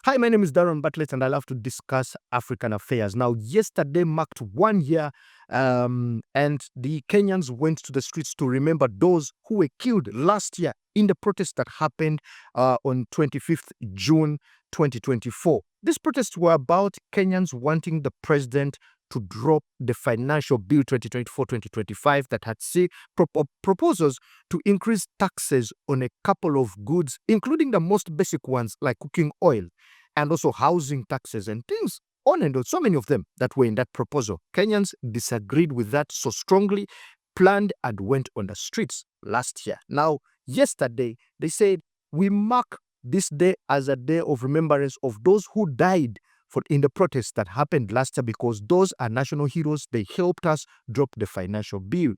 Hi, my name is Darren Bartlett, and I love to discuss African affairs. Now, yesterday marked 1 year, and the Kenyans went to the streets to remember those who were killed last year in the protest that happened on 25th June 2024. These protests were about Kenyans wanting the president to drop the financial bill 2024-2025 that had proposals to increase taxes on a couple of goods, including the most basic ones like cooking oil, and also housing taxes and things on and on, so many of them that were in that proposal. Kenyans disagreed with that so strongly, planned and went on the streets last year. Now, yesterday, they said, we mark this day as a day of remembrance of those who died in the protests that happened last year, because those are national heroes. They helped us drop the financial bill.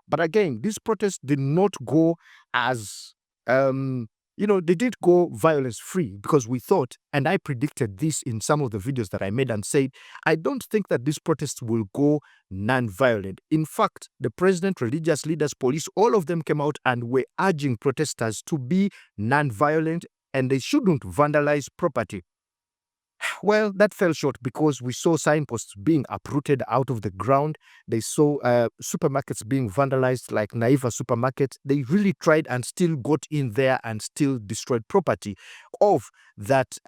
But again, these protests did not go as they did go violence free, because we thought, and I predicted this in some of the videos that I made and said, I don't think that these protests will go non-violent. In fact, the president, religious leaders, police, all of them came out and were urging protesters to be non-violent and they shouldn't vandalize property. Well, that fell short, because we saw signposts being uprooted out of the ground. They saw supermarkets being vandalized, like Naiva supermarket. They really tried and still got in there and still destroyed property of that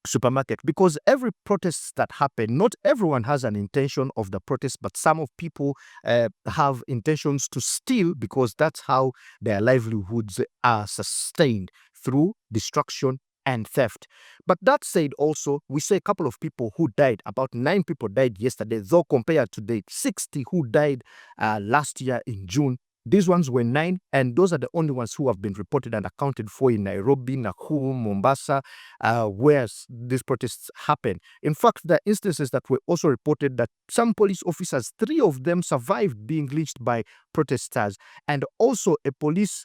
supermarket, because every protest that happened, not everyone has an intention of the protest, but some of people have intentions to steal, because that's how their livelihoods are sustained, through destruction and theft. But that said, also, we say a couple of people who died, about 9 people died yesterday, though compared to the 60 who died last year in June. These ones were 9, and those are the only ones who have been reported and accounted for in Nairobi, Nakuru, Mombasa, where these protests happened. In fact, there are instances that were also reported that some police officers, 3 of them survived being lynched by protesters, and also a police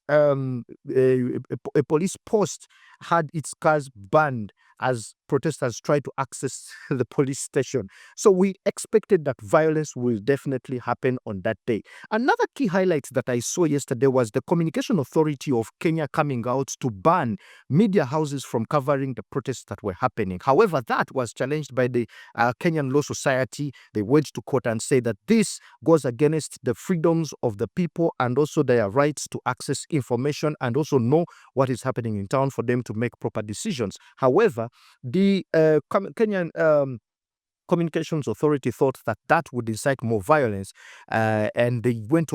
post had its cars banned as protesters tried to access the police station. So we expected that violence will definitely happen on that day. Another key highlight that I saw yesterday was the Communication Authority of Kenya coming out to ban media houses from covering the protests that were happening. However, that was challenged by the Kenyan Law Society. They went to court and said that this goes against the freedoms of the people and also their rights to access information and also know what is happening in town for them to make proper decisions. However, the Kenyan Communications Authority thought that that would incite more violence, and they went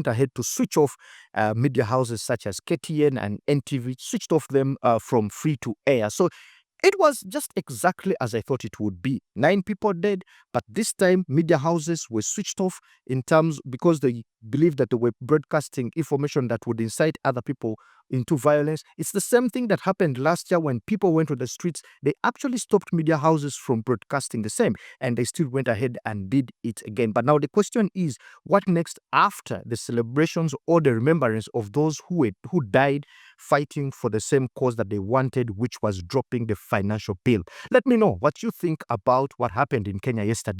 ahead to switch off media houses such as KTN and NTV, switched off them from free to air. So it was just exactly as I thought it would be. 9 people dead, but this time media houses were switched off because they believed that they were broadcasting information that would incite other people into violence. It's the same thing that happened last year when people went to the streets. They actually stopped media houses from broadcasting the same, and they still went ahead and did it again. But now the question is, what next after the celebrations or the remembrance of those who died fighting for the same cause that they wanted, which was dropping the financial bill? Let me know what you think about what happened in Kenya yesterday.